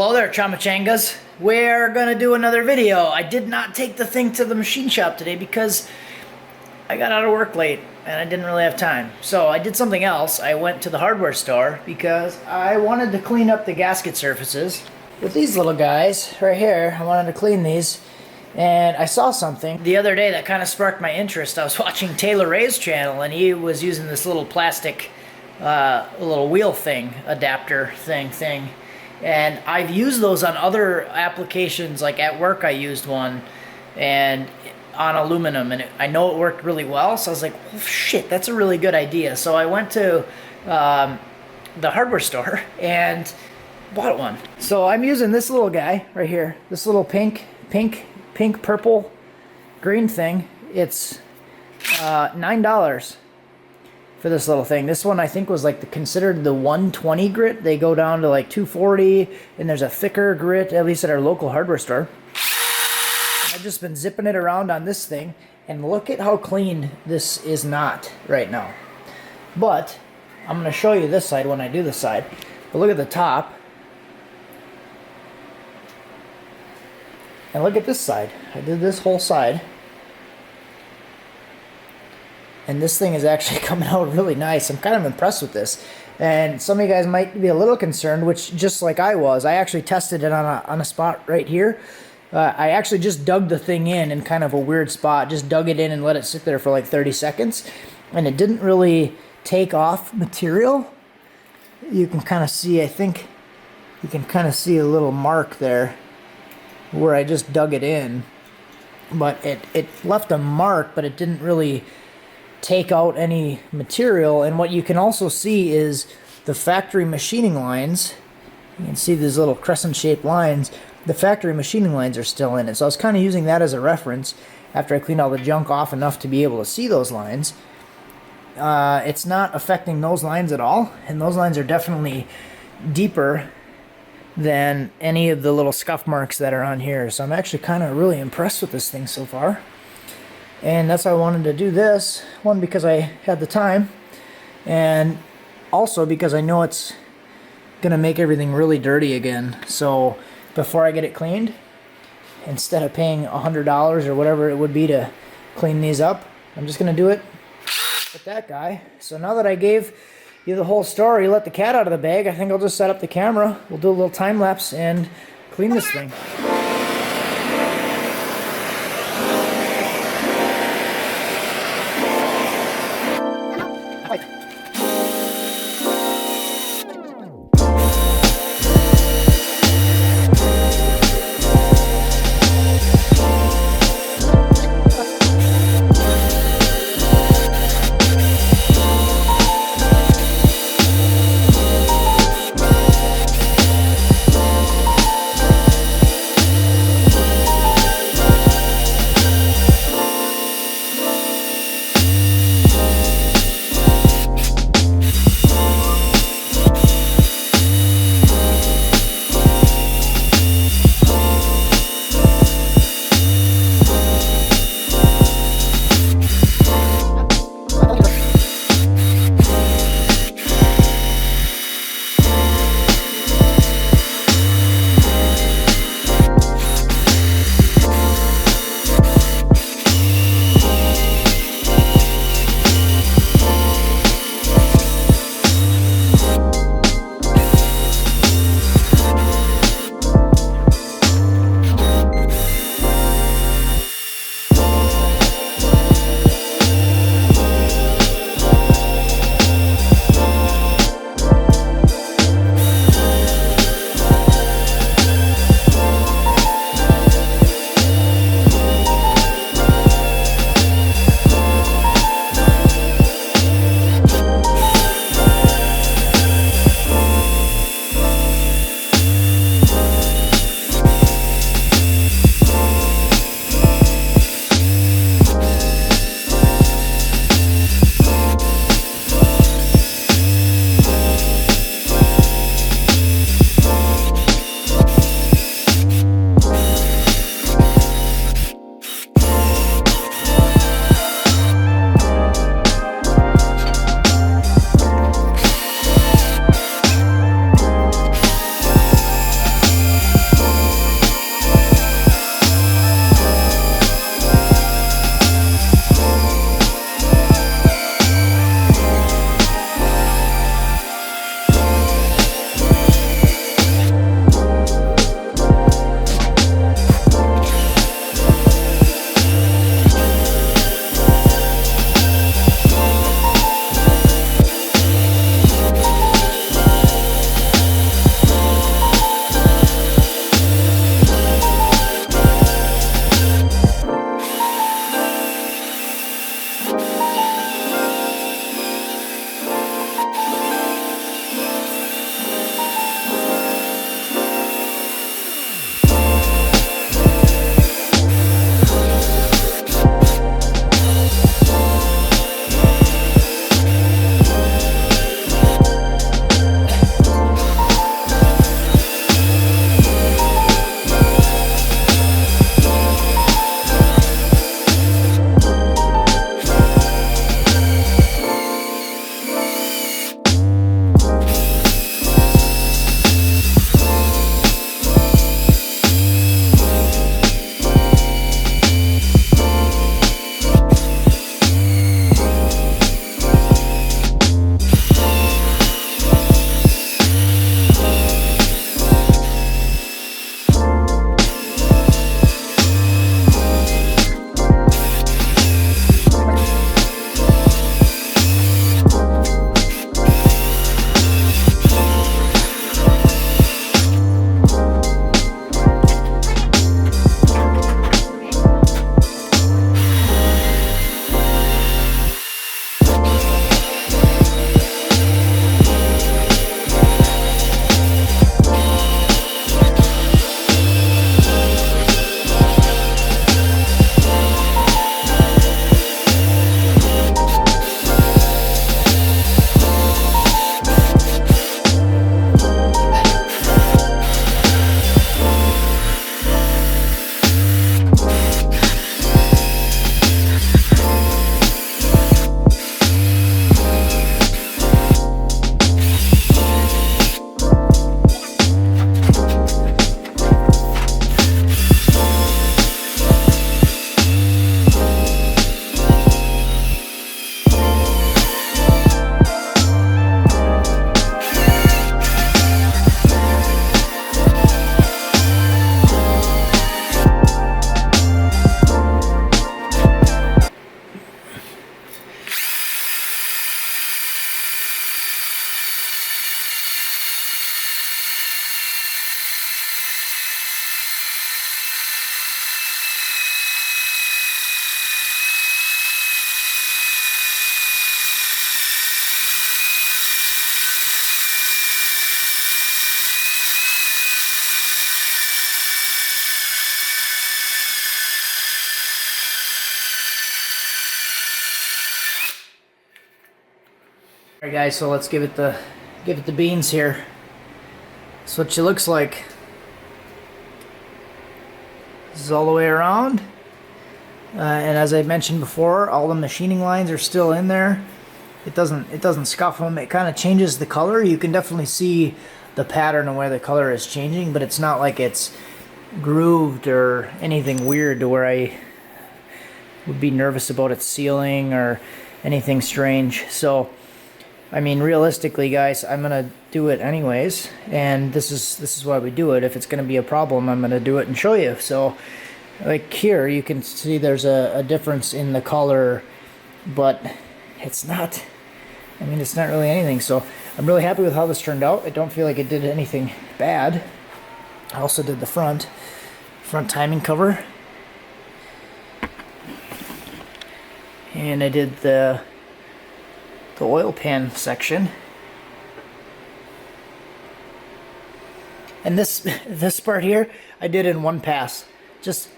Hello there, Chamachangas. We're gonna do another video. I did not take the thing to the machine shop today because I got out of work late and I didn't really have time. So I did something else. I went to the hardware store because I wanted to clean up the gasket surfaces with these little guys right here. I wanted to clean these, and I saw something the other day that kind of sparked my interest. I was watching Taylor Ray's channel, and he was using this little plastic little wheel thing, adapter thing. And I've used those on other applications, like at work I used one, and on aluminum, and I know it worked really well, so I was like, well, shit, that's a really good idea. So I went to the hardware store and bought one. So I'm using this little guy right here, this little pink, purple, green thing. It's $9 for this little thing. This one I think was like considered the 120 grit. They go down to like 240, and there's a thicker grit, at least at our local hardware store. I've just been zipping it around on this thing, and look at how clean this is not right now. But I'm going to show you this side when I do this side. But look at the top. And look at this side. I did this whole side. And this thing is actually coming out really nice. I'm kind of impressed with this. And some of you guys might be a little concerned, which just like I was, I actually tested it on a spot right here. I actually just dug the thing in kind of a weird spot. Just dug it in and let it sit there for like 30 seconds. And it didn't really take off material. You can kind of see, I think, you can kind of see a little mark there where I just dug it in. But it left a mark, but it didn't really take out any material. And what you can also see is the factory machining lines. You can see these little crescent shaped lines. The factory machining lines are still in it. So I was kind of using that as a reference after I cleaned all the junk off enough to be able to see those lines. It's not affecting those lines at all, and those lines are definitely deeper than any of the little scuff marks that are on here. So I'm actually kind of really impressed with this thing so far. And that's why I wanted to do this. One, because I had the time, and also because I know it's gonna make everything really dirty again. So before I get it cleaned, instead of paying $100 or whatever it would be to clean these up, I'm just gonna do it with that guy. So now that I gave you the whole story, let the cat out of the bag, I think I'll just set up the camera. We'll do a little time lapse and clean this thing. Alright guys, so let's give it the beans here. That's what she looks like. This is all the way around. And as I mentioned before, all the machining lines are still in there. It doesn't scuff them. It kind of changes the color. You can definitely see the pattern of where the color is changing, but it's not like it's grooved or anything weird to where I would be nervous about it sealing or anything strange. So I mean, realistically guys, I'm gonna do it anyways, and this is why we do it. If it's gonna be a problem, I'm gonna do it and show you. So like here you can see there's a difference in the color, but it's not, I mean, it's not really anything. So I'm really happy with how this turned out. I don't feel like it did anything bad. I also did the front timing cover, and I did the oil pan section, and this part here I did in one pass, just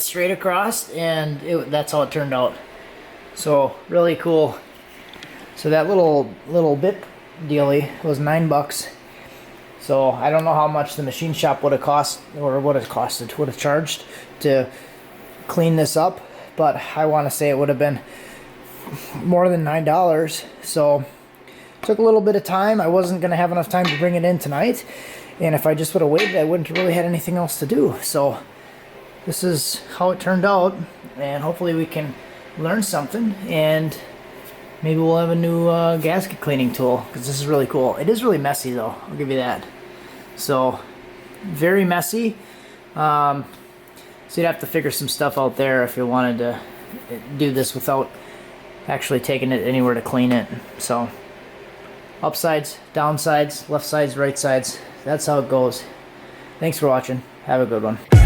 straight across, and that's how it turned out. So really cool. So that little bit dealie was $9. So I don't know how much the machine shop would have cost, or would have charged to clean this up, but I want to say it would have been more than $9. So it took a little bit of time. I wasn't gonna have enough time to bring it in tonight, and if I just would have waited, I wouldn't have really had anything else to do. So this is how it turned out, and hopefully we can learn something, and maybe we'll have a new gasket cleaning tool, because this is really cool. It is really messy though, I'll give you that. So very messy. So you'd have to figure some stuff out there if you wanted to do this without actually taking it anywhere to clean it. So upsides, downsides, left sides, right sides, that's how it goes. Thanks for watching. Have a good one.